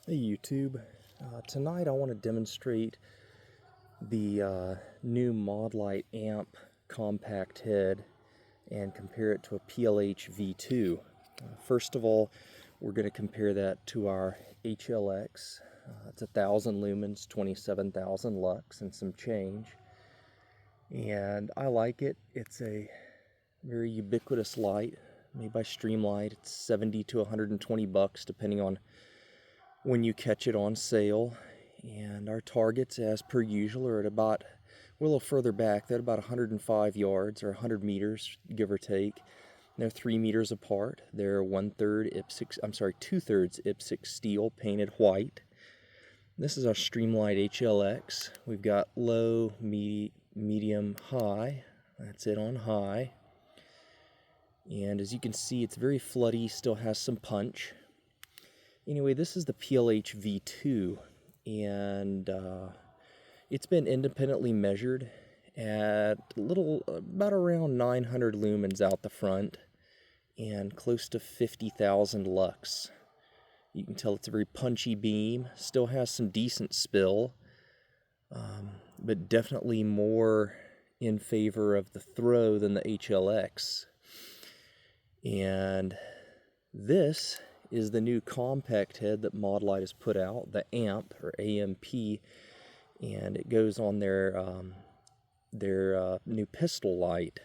Hey YouTube, tonight I want to demonstrate the new Modlite Amp compact head and compare it to a PLHV2. First of all, we're going to compare that to our HLX. It's 1,000 lumens, 27,000 lux and some change. And I like it. It's a very ubiquitous light made by Streamlight. It's 70 to 120 bucks depending on when you catch it on sale. And our targets, as per usual, are at about, we're a little further back. They're at about 105 yards or 100 meters, give or take. They're 3 meters apart. They're 2/3 IPSC steel painted white. This is our Streamlight HLX. We've got low, medium, high. That's it on high. And as you can see, it's very floody, still has some punch. Anyway, this is the PLHV2, and it's been independently measured at about around 900 lumens out the front and close to 50,000 lux. You can tell it's a very punchy beam, still has some decent spill, but definitely more in favor of the throw than the HLX. And this is the new compact head that Modlite has put out, the Amp or AMP, and it goes on their new pistol light.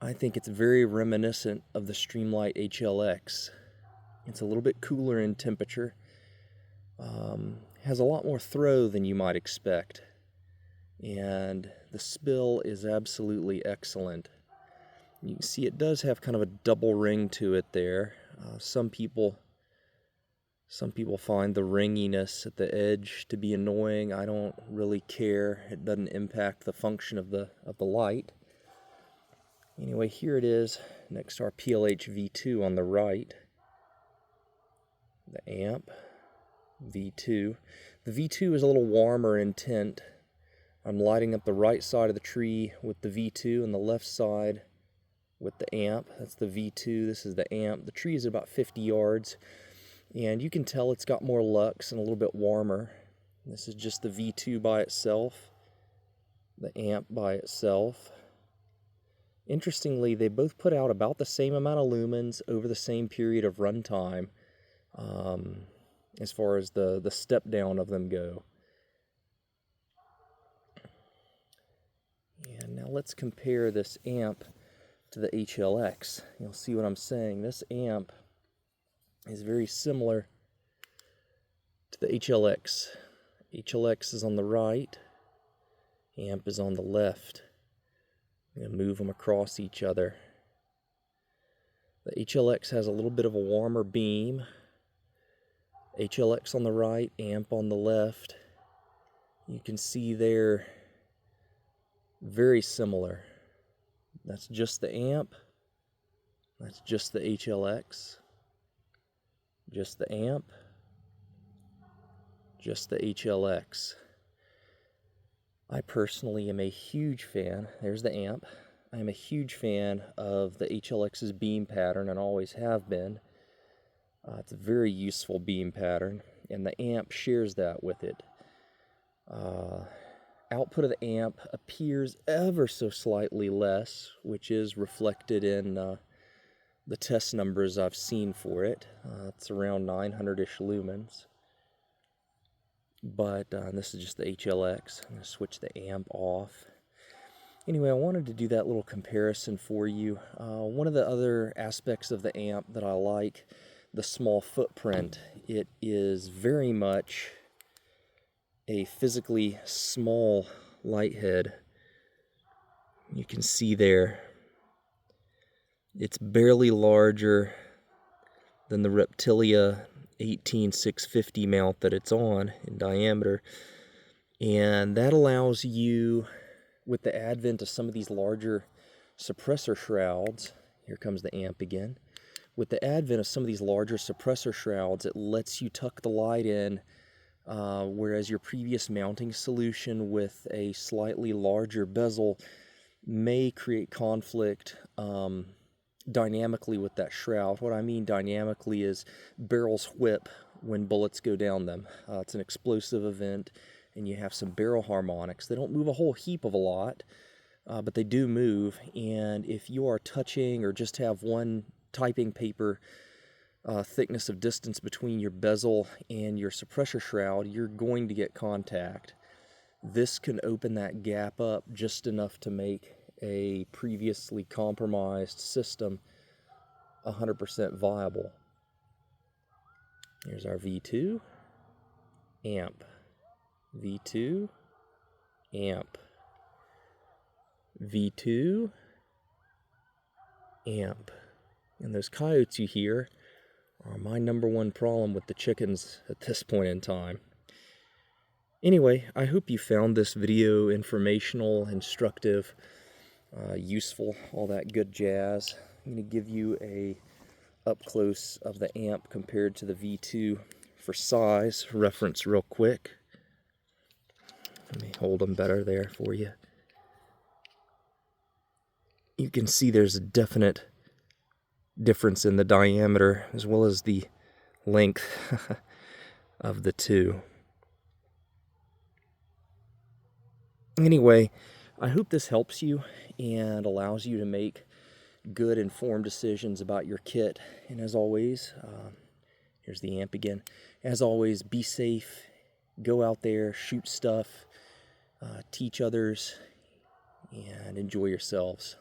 I think it's very reminiscent of the Streamlight HLX. It's a little bit cooler in temperature, has a lot more throw than you might expect, and the spill is absolutely excellent. You can see it does have kind of a double ring to it there. Some people find the ringiness at the edge to be annoying. I don't really care. It doesn't impact the function of the light. Anyway, here it is next to our PLHV2 on the right. The Amp V2. The V2 is a little warmer in tint. I'm lighting up the right side of the tree with the V2 and the left side with the Amp. That's the V2, this is the Amp. The tree is about 50 yards, and you can tell it's got more lux and a little bit warmer. This is just the V2 by itself, the Amp by itself. Interestingly, they both put out about the same amount of lumens over the same period of runtime, as far as the step down of them go. And now let's compare this Amp to the HLX. You'll see what I'm saying. This Amp is very similar to the HLX. HLX is on the right, Amp is on the left. I'm going to move them across each other. The HLX has a little bit of a warmer beam. HLX on the right, Amp on the left. You can see they're very similar. That's just the Amp. That's just the HLX. Just the Amp. Just the HLX. I personally am a huge fan. There's the Amp. I am a huge fan of the HLX's beam pattern and always have been. It's a very useful beam pattern, and the Amp shares that with it. Output of the Amp appears ever so slightly less, which is reflected in the test numbers I've seen for it. It's around 900-ish lumens. But this is just the HLX. I'm going to switch the Amp off. Anyway, I wanted to do that little comparison for you. One of the other aspects of the Amp that I like, the small footprint. It is very much a physically small light head. You can see there, it's barely larger than the Reptilia 18650 mount that it's on in diameter, and that allows you, with the advent of some of these larger suppressor shrouds, here comes the Amp again, with the advent of some of these larger suppressor shrouds, it lets you tuck the light in, whereas your previous mounting solution with a slightly larger bezel may create conflict dynamically with that shroud. What I mean dynamically is barrels whip when bullets go down them. It's an explosive event, and you have some barrel harmonics. They don't move a whole heap of a lot, but they do move, and if you are touching or just have one typing paper thickness of distance between your bezel and your suppressor shroud, you're going to get contact. This can open that gap up just enough to make a previously compromised system 100% viable. Here's our V2 amp, V2 amp, V2 amp. And those coyotes you hear are my #1 problem with the chickens at this point in time. Anyway, I hope you found this video informational, instructive, useful, all that good jazz. I'm going to give you a up close of the amp compared to the V2 for size reference real quick. Let me hold them better there for you. You can see there's a definite difference in the diameter as well as the length of the two. Anyway, I hope this helps you and allows you to make good informed decisions about your kit. And as always, here's the amp again. As always, be safe, go out there, shoot stuff, teach others, and enjoy yourselves.